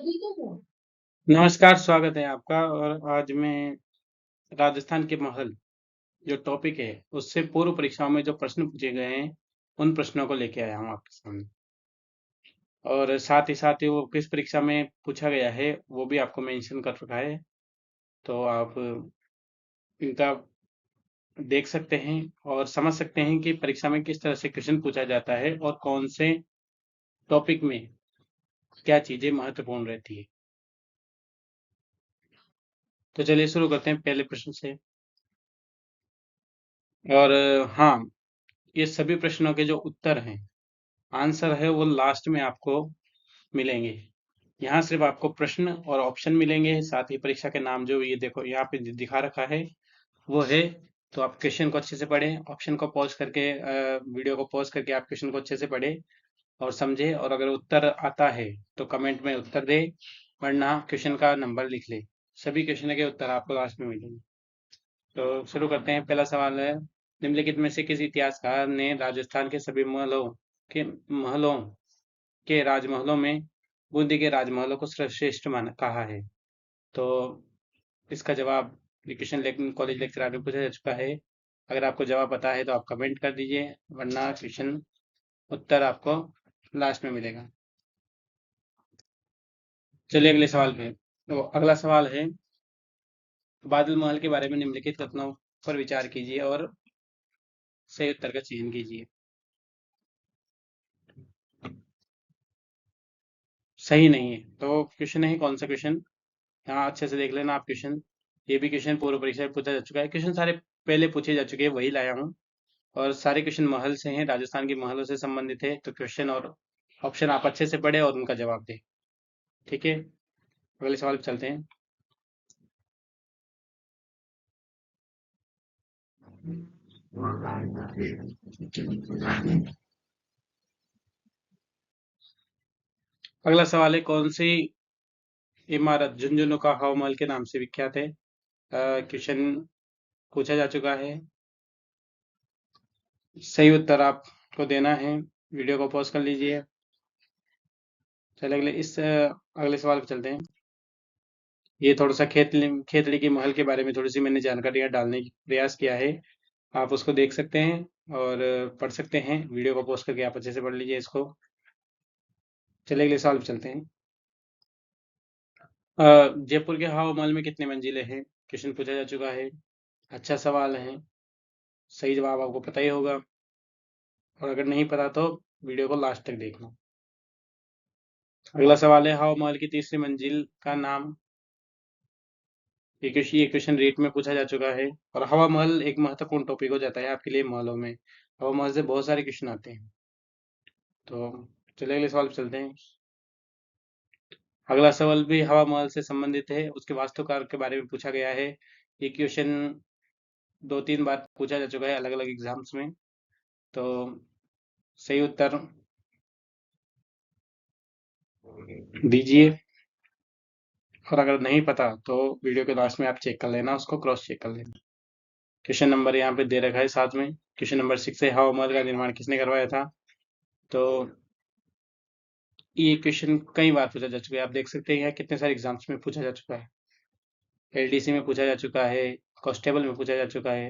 नमस्कार, स्वागत है आपका। और आज मैं राजस्थान के महल जो टॉपिक है, उससे पूर्व परीक्षाओं में जो प्रश्न पूछे गए हैं, उन प्रश्नों को लेके आया हूँ आपके सामने। और साथ ही वो किस परीक्षा में पूछा गया है, वो भी आपको मेंशन कर रखा है। तो आप इनका देख सकते हैं और समझ सकते हैं कि परीक्षा में किस तरह से क्वेश्चन पूछा जाता है और कौन से टॉपिक में क्या चीज़ें महत्वपूर्ण रहती है। तो चलिए शुरू करते हैं पहले प्रश्न से। और हाँ, ये सभी प्रश्नों के जो उत्तर हैं, आंसर है, वो लास्ट में आपको मिलेंगे। यहाँ सिर्फ आपको प्रश्न और ऑप्शन मिलेंगे, साथ ही परीक्षा के नाम जो ये देखो यहाँ पे दिखा रखा है वो है। तो आप क्वेश्चन को अच्छे से पढ़ें, ऑप्शन को पॉज करके वीडियो को पॉज करके आप क्वेश्चन को अच्छे से पढ़ें और समझे। और अगर उत्तर आता है तो कमेंट में उत्तर दे, वरना क्वेश्चन का नंबर लिख ले। सभी क्वेश्चन के उत्तर आपको लास्ट में मिलेंगे। तो शुरू करते हैं। पहला सवाल है, निम्नलिखित में से किस इतिहासकार ने राजस्थान के सभी महलों के राजमहलों में बूंदी के राजमहलों को सर्वश्रेष्ठ माना कहा है? तो इसका जवाब क्वेश्चन कॉलेज लेक्चर में पूछा जा चुका है। अगर आपको जवाब पता है तो आप कमेंट कर दीजिए, वरना क्वेश्चन उत्तर आपको लास्ट में मिलेगा। चलिए अगले सवाल पे। तो अगला सवाल है, बादल महल के बारे में निम्नलिखित कथनों पर विचार कीजिए और सही उत्तर का चयन कीजिए। सही नहीं है। तो क्वेश्चन है कौन सा क्वेश्चन, यहाँ अच्छे से देख लेना आप क्वेश्चन। ये भी क्वेश्चन पूर्व परीक्षा में पूछा जा चुका है। क्वेश्चन सारे पहले पूछे जा चुके हैं, वही लाया हूँ। और सारे क्वेश्चन महल से हैं, राजस्थान के महलों से संबंधित है। तो क्वेश्चन और ऑप्शन आप अच्छे से पढ़े और उनका जवाब दें। ठीक है, अगले सवाल पे चलते हैं। अगला सवाल है, कौन सी इमारत झुंझुनू का हवा महल के नाम से विख्यात है? क्वेश्चन पूछा जा चुका है। सही उत्तर आपको देना है। वीडियो को पॉज कर लीजिए। चलिए अगले सवाल पे चलते हैं। ये थोड़ा सा खेतड़ी के महल के बारे में थोड़ी सी मैंने जानकारियां डालने की प्रयास किया है। आप उसको देख सकते हैं और पढ़ सकते हैं। वीडियो को पॉज करके आप अच्छे से पढ़ लीजिए इसको। चलिए अगले सवाल पे चलते हैं। जयपुर के हवा महल में कितने मंजिले हैं? क्वेश्चन पूछा जा चुका है। अच्छा सवाल है, सही जवाब आपको पता ही होगा। और अगर नहीं पता तो वीडियो को लास्ट तक देखना। अगला सवाल है, हवा महल की तीसरी मंजिल का नाम। ये क्वेश्चन रेट में पूछा जा चुका है। और हवा महल एक महत्वपूर्ण टॉपिक हो जाता है आपके लिए महलों में। हवा महल से बहुत सारे क्वेश्चन आते हैं। तो चलिए अगले सवाल पे चलते हैं। अगला सवाल भी हवा महल से संबंधित है, उसके वास्तुकार के बारे में पूछा गया है। ये क्वेश्चन 2-3 बार पूछा जा चुका है अलग अलग एग्जाम्स में। तो सही उत्तर दीजिए। और अगर नहीं पता तो वीडियो के लास्ट में आप चेक कर लेना, उसको क्रॉस चेक कर लेना। क्वेश्चन नंबर यहाँ पे दे रखा है साथ में। क्वेश्चन नंबर 6 है, हवा महल का निर्माण किसने करवाया था? तो ये क्वेश्चन कई बार पूछा जा चुका है। आप देख सकते हैं यहाँ कितने सारे एग्जाम्स में पूछा जा चुका है। एलडीसी में पूछा जा चुका है, कांस्टेबल में पूछा जा चुका है।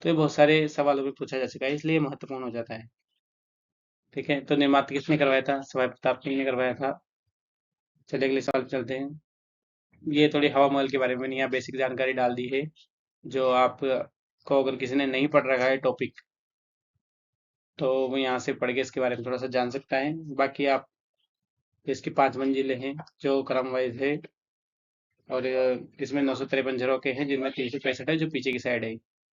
तो ये बहुत सारे सवालों में पूछा जा चुका है, इसलिए महत्वपूर्ण हो जाता है। ठीक है, तो निर्माण किसने करवाया था? सवाई प्रताप सिंह ने करवाया था। चलिए अगले सवाल पे चलते हैं। ये थोड़ी हवा महल के बारे में मैंने यहाँ बेसिक जानकारी डाल दी है, जो आप को अगर किसी ने नहीं पढ़ रखा है टॉपिक, तो वो यहाँ से पढ़ के इसके बारे में थोड़ा सा जान सकता है। बाकी आप इसकी 5 मंजिलें हैं जो क्रम वाइज है। और इसमें 953 झरोखे हैं, जिनमें 365 है जो पीछे की साइड है।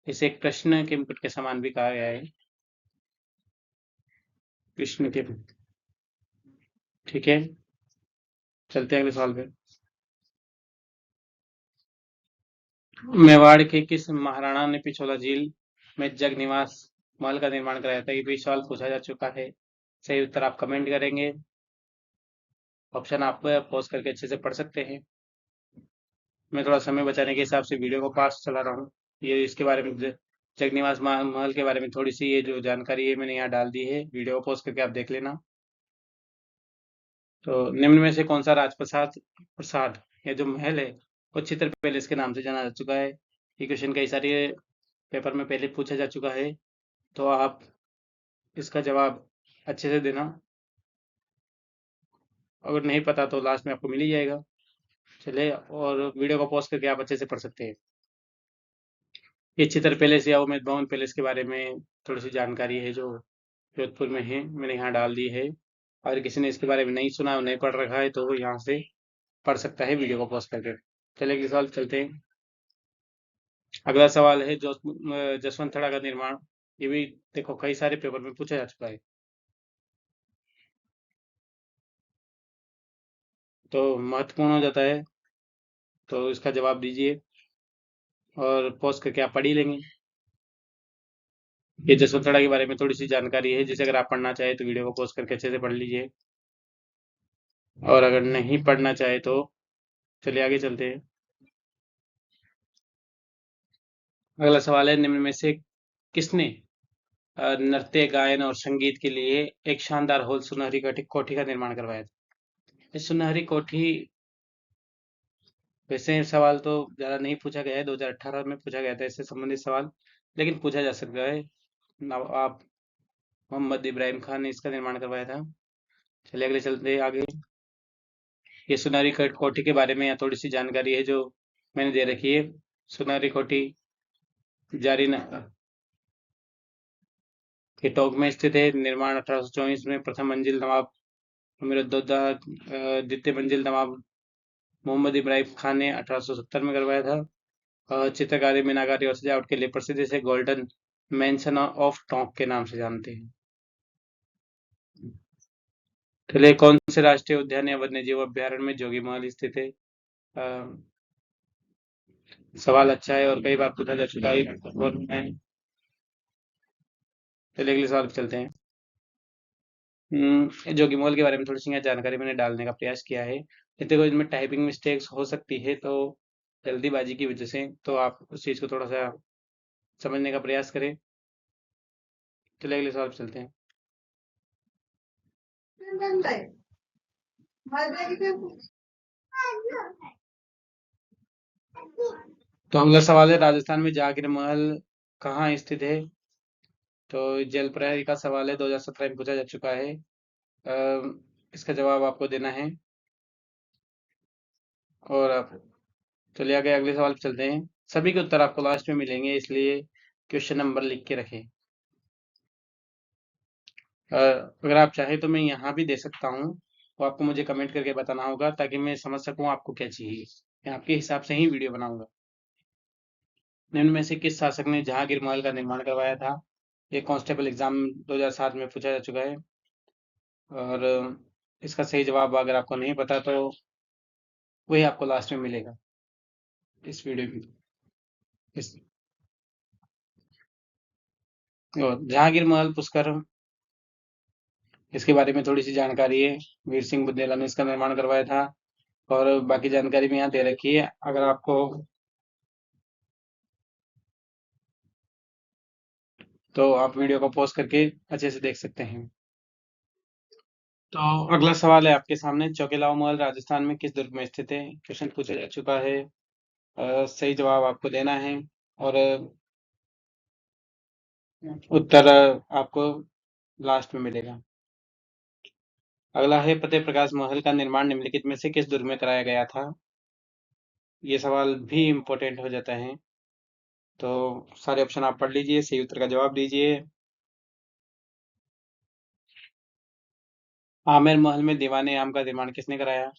इसे एक प्रश्न के मुकुट के समान भी कहा गया है। कृष्ण के। ठीक है, चलते हैं अगले सवाल पे। मेवाड़ के किस महाराणा ने पिछोला झील में जग निवास महल का निर्माण कराया था? ये भी सवाल पूछा जा चुका है। सही उत्तर आप कमेंट करेंगे। ऑप्शन आप पॉज करके अच्छे से पढ़ सकते हैं। मैं थोड़ा समय बचाने के हिसाब से वीडियो को फास्ट चला रहा हूँ। ये इसके बारे में जगनिवास महल के बारे में थोड़ी सी ये जो जानकारी है मैंने यहाँ डाल दी है। वीडियो को पॉज करके आप देख लेना। तो निम्न में से कौन सा राजप्रसाद प्रसाद या जो महल है उच्चतर पैलेस के नाम से जाना जा चुका है? ये क्वेश्चन कई सारे पेपर में पहले पूछा जा चुका है, तो आप इसका जवाब अच्छे से देना। अगर नहीं पता तो लास्ट में आपको मिल ही जाएगा। चलिए, और वीडियो को पॉज करके आप अच्छे से पढ़ सकते हैं। ये चित्र पैलेस या उमेद भवन पैलेस के बारे में थोड़ी सी जानकारी है जो जोधपुर में है, मैंने यहाँ डाल दी है। और किसी ने इसके बारे में नहीं सुना और नहीं पढ़ रखा है तो वो यहाँ से पढ़ सकता है वीडियो को पॉज करके। चलिए अगले सवाल चलते हैं। अगला सवाल है जो जसवंत थड़ा का निर्माण, ये भी देखो कई सारे पेपर में पूछा जा चुका है, तो महत्वपूर्ण हो जाता है, तो इसका जवाब दीजिए और पॉज करके आप पढ़ ही लेंगे। ये जसवंत थड़ा के बारे में थोड़ी सी जानकारी है, जिसे अगर आप पढ़ना चाहे तो वीडियो को पॉज करके अच्छे से पढ़ लीजिए, और अगर नहीं पढ़ना चाहे तो चलिए आगे चलते हैं। अगला सवाल है, निम्न में से किसने नृत्य गायन और संगीत के लिए एक शानदार हॉल सुनहरी कोठी का निर्माण करवाया था? ये सुनहरी कोठी, वैसे सवाल तो ज्यादा नहीं पूछा गया है, 2018 में पूछा गया था इससे संबंधित सवाल, लेकिन पूछा जा सकता है। नवाब मोहम्मद इब्राहिम खान ने इसका निर्माण करवाया था। चलिए अगले चलते हैं आगे। ये सुनहरी कोठी के बारे में यहाँ थोड़ी सी जानकारी है जो मैंने दे रखी है। सुनहरी कोठी जारी न ये टोंक में स्थित है। निर्माण 1824 में, प्रथम मंजिल नवाब अमीरुद्दौला, द्वितीय मंजिल नवाब मोहम्मद इब्राहिम खान ने 1870 में करवाया था। चित्रकारी, मीनाकारी और सजावट के लिए प्रसिद्ध इसे गोल्डन मैंशन ऑफ टोंक के नाम से जानते हैं। चलिए, कौन से राष्ट्रीय उद्यान या वन्यजीव अभ्यारण्य में जोगी महल स्थित है? अ, सवाल अच्छा है और कई बार पूछा जा चुका है और मैं, चलिए अगले सवाल पे चलते हैं। जोगी मॉल के बारे में थोड़ी सी यहाँ जानकारी मैंने डालने का प्रयास किया है। देखो, इसमें टाइपिंग मिस्टेक्स हो सकती है, तो जल्दीबाजी की वजह से तो आप उस चीज़ को थोड़ा सा समझने का प्रयास करें। चलिए अगले सवाल पे चलते हैं। तो अगला सवाल है, राजस्थान में जाकिर महल कहाँ स्थित है? तो जलप्रयाग का सवाल है, 2017 में पूछा जा चुका है। इसका जवाब आपको देना है, और आप चलिए आगे अगले सवाल पे चलते हैं। सभी के उत्तर आपको लास्ट में मिलेंगे, इसलिए क्वेश्चन नंबर लिख के रखें। अगर आप चाहें तो मैं यहाँ भी दे सकता हूँ, तो आपको मुझे कमेंट करके बताना होगा ताकि मैं समझ सकूँ आपको क्या चाहिए। मैं आपके हिसाब से ही वीडियो बनाऊंगा। निम्न में से किस शासक ने जहांगीर महल का निर्माण करवाया था? ये कांस्टेबल एग्जाम 2007 में पूछा जा चुका है, और इसका सही जवाब अगर आपको नहीं पता तो वही आपको लास्ट में मिलेगा इस वीडियो में। इस जहांगीर महल पुष्कर, इसके बारे में थोड़ी सी जानकारी है। वीर सिंह बुंदेला ने इसका निर्माण करवाया था, और बाकी जानकारी भी यहाँ दे रखी है, अगर आपको तो आप वीडियो को पॉज करके अच्छे से देख सकते हैं। तो अगला सवाल है आपके सामने, चौकेलावा महल राजस्थान में किस दुर्ग में स्थित है? क्वेश्चन पूछा जा चुका है। सही जवाब आपको देना है, और उत्तर आपको लास्ट में मिलेगा। अगला है, फतेह प्रकाश महल का निर्माण निम्नलिखित में से किस दुर्ग में कराया गया था? ये सवाल भी इम्पोर्टेंट हो जाता है, तो सारे ऑप्शन आप पढ़ लीजिए, सही उत्तर का जवाब दीजिए। आमेर महल में दीवाने आम का निर्माण किसने कराया?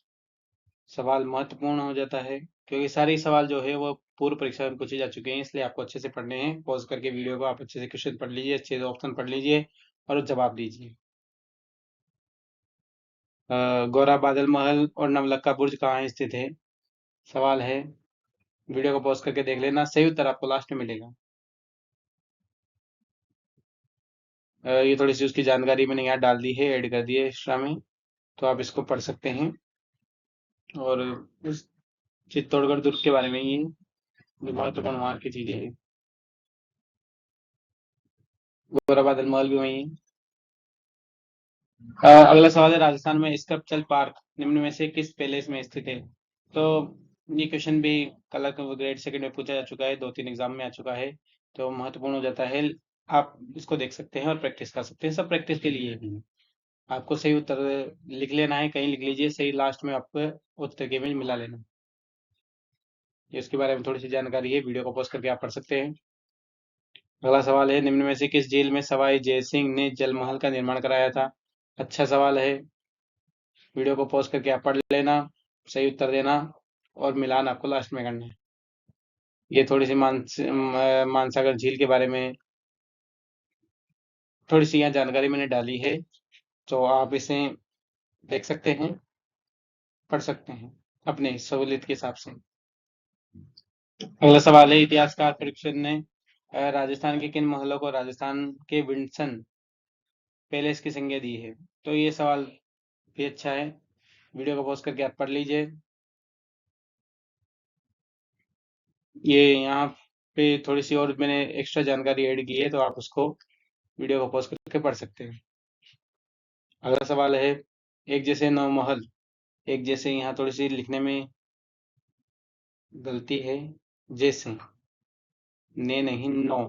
सवाल महत्वपूर्ण हो जाता है, क्योंकि सारे सवाल जो है वो पूर्व परीक्षा में पूछे जा चुके हैं, इसलिए आपको अच्छे से पढ़ने हैं। पॉज करके वीडियो को आप अच्छे से क्वेश्चन पढ़ लीजिए, अच्छे से ऑप्शन पढ़ लीजिए और जवाब दीजिए। गौरा बादल महल और नवलखा बुर्ज कहाँ स्थित है? सवाल है, वीडियो को पॉज करके देख लेना, सही उत्तर आपको लास्ट में मिलेगा। ये थोड़ी सी उसकी जानकारी मैंने यहाँ डाल दी है, ऐड कर दी है एक्स्ट्रा में, तो आप इसको पढ़ सकते हैं। और उस चित्तौड़गढ़ दुर्ग के बारे में ये जो महत्वपूर्ण वहाँ की चीजें हैं। गौरा बादल महल भी वही है। अगला सवाल है, राजस्थान में स्कल्पचर पार्क निम्न में से किस पैलेस में स्थित है? तो ये क्वेश्चन भी कल ग्रेड सेकंड में पूछा जा चुका है, 2-3 एग्जाम में आ चुका है, तो महत्वपूर्ण हो जाता है। आप इसको देख सकते हैं और प्रैक्टिस कर सकते हैं, सब प्रैक्टिस के लिए ही है। आपको सही उत्तर लिख लेना है, कहीं लिख लीजिए, सही लास्ट में आपको उत्तर के इमेज मिला लेना। इसके बारे में थोड़ी सी जानकारी है, वीडियो को पॉज करके आप पढ़ सकते हैं। अगला सवाल है, निम्न में से किस जेल में सवाई जय सिंह ने जलमहल का निर्माण कराया था? अच्छा सवाल है, वीडियो को पॉज करके आप पढ़ लेना, सही उत्तर देना और मिलान आपको लास्ट में करना है। ये थोड़ी सी मानसागर झील के बारे में थोड़ी सी यहाँ जानकारी मैंने डाली है, तो आप इसे देख सकते हैं, पढ़ सकते हैं अपने सहूलियत के हिसाब से। अगला सवाल है, इतिहासकार परीक्षण ने राजस्थान के किन महलों को राजस्थान के विंडसन पैलेस की संज्ञा दी है? तो ये सवाल भी अच्छा है, वीडियो को पॉज करके आप पढ़ लीजिए। ये यहाँ पे थोड़ी सी और मैंने एक्स्ट्रा जानकारी ऐड की है, तो आप उसको वीडियो को पॉज करके पढ़ सकते हैं। अगला सवाल है, एक जैसे नौ महल, एक जैसे यहाँ थोड़ी सी लिखने में गलती है, जैसे ने नहीं नौ,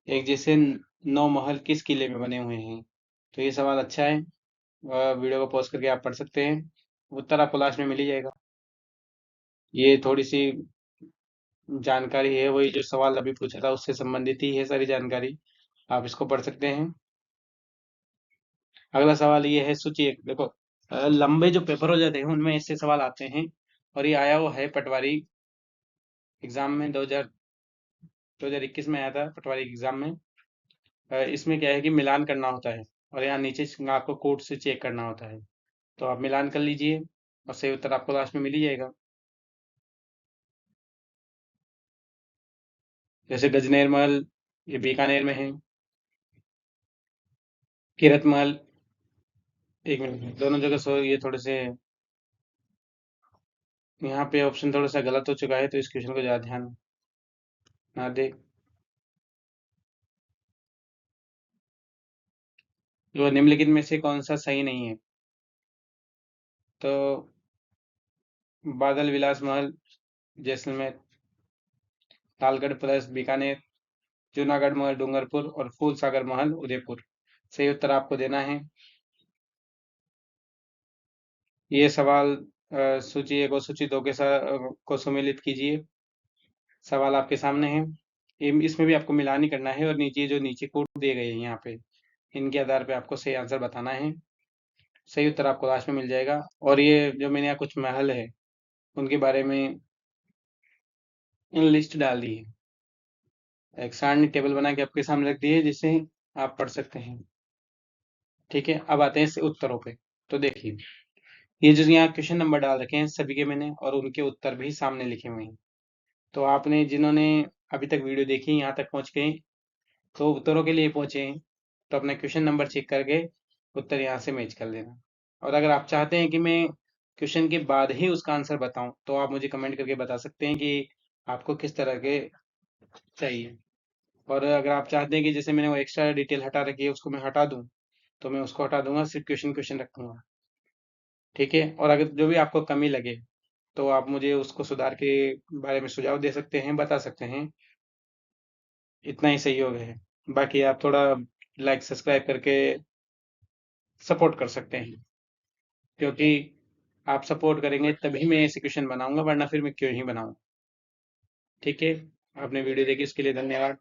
एक जैसे नौ महल किस किले में बने हुए हैं? तो ये सवाल अच्छा है, वीडियो को पॉज करके आप पढ़ सकते हैं, उत्तर आपको लास्ट में मिल ही जाएगा। ये थोड़ी सी जानकारी है, वही जो सवाल अभी पूछा था उससे संबंधित ही है सारी जानकारी, आप इसको पढ़ सकते हैं। अगला सवाल ये है, सूची एक देखो, लंबे जो पेपर हो जाते हैं उनमें ऐसे सवाल आते हैं, और ये आया हुआ है पटवारी एग्जाम में 2021 में आया था पटवारी एग्जाम में। इसमें क्या है कि मिलान करना होता है, और यहाँ नीचे आपको कोड से चेक करना होता है, तो आप मिलान कर लीजिए और सही उत्तर आपको लास्ट में मिल ही जाएगा। जैसे गजनेर महल, ये बीकानेर में है। किरत महल, एक मिनट, दोनों जगह सो ये थोड़े से यहाँ पे ऑप्शन थोड़ा सा गलत हो चुका है, तो इस क्वेश्चन को ज्यादा ध्यान ना दे। जो निम्नलिखित में से कौन सा सही नहीं है? तो बादल विलास महल जैसलमेर, लालगढ़ प्लस बीकानेर, जूनागढ़ महल डूंगरपुर और फूल सागर महल उदयपुर। सही उत्तर आपको देना है। ये सवाल सूची एक और सूची दो के साथ को सम्मिलित कीजिए। सवाल आपके सामने है, इसमें भी आपको मिलान ही करना है, और नीचे जो नीचे कोड दिए गए हैं यहाँ पे, इनके आधार पे आपको सही आंसर बताना है। सही उत्तर आपको लास्ट में मिल जाएगा। और ये जो मैंने यहाँ कुछ महल है उनके बारे में लिस्ट डाल दी है, एक सारणी टेबल बना के आपके सामने रख दी है, जिसे आप पढ़ सकते हैं। ठीक है, अब आते हैं इस उत्तरों पे। तो देखिए, ये जो यहाँ क्वेश्चन नंबर डाल रखे हैं सभी के मैंने, और उनके उत्तर भी सामने लिखे हुए हैं। तो आपने जिन्होंने अभी तक वीडियो देखी यहाँ तक पहुँच गए, तो उत्तरों के लिए पहुंचे हैं, तो अपना क्वेश्चन नंबर चेक करके उत्तर यहाँ से मैच कर लेना। और अगर आप चाहते हैं कि मैं क्वेश्चन के बाद ही उसका आंसर बताऊं, तो आप मुझे कमेंट करके बता सकते हैं कि आपको किस तरह के चाहिए। और अगर आप चाहते हैं कि जैसे मैंने वो एक्स्ट्रा डिटेल हटा रखी है उसको मैं हटा दूं, तो मैं उसको हटा दूंगा, सिर्फ क्वेश्चन क्वेश्चन रखूंगा। ठीक है, और अगर जो भी आपको कमी लगे, तो आप मुझे उसको सुधार के बारे में सुझाव दे सकते हैं, बता सकते हैं। इतना ही सहयोग है, बाकी आप थोड़ा लाइक सब्सक्राइब करके सपोर्ट कर सकते हैं, क्योंकि आप सपोर्ट करेंगे तभी मैं ऐसे क्वेश्चन बनाऊंगा, वरना फिर मैं क्यों ही बनाऊं। ठीक है, आपने वीडियो देखी इसके लिए धन्यवाद।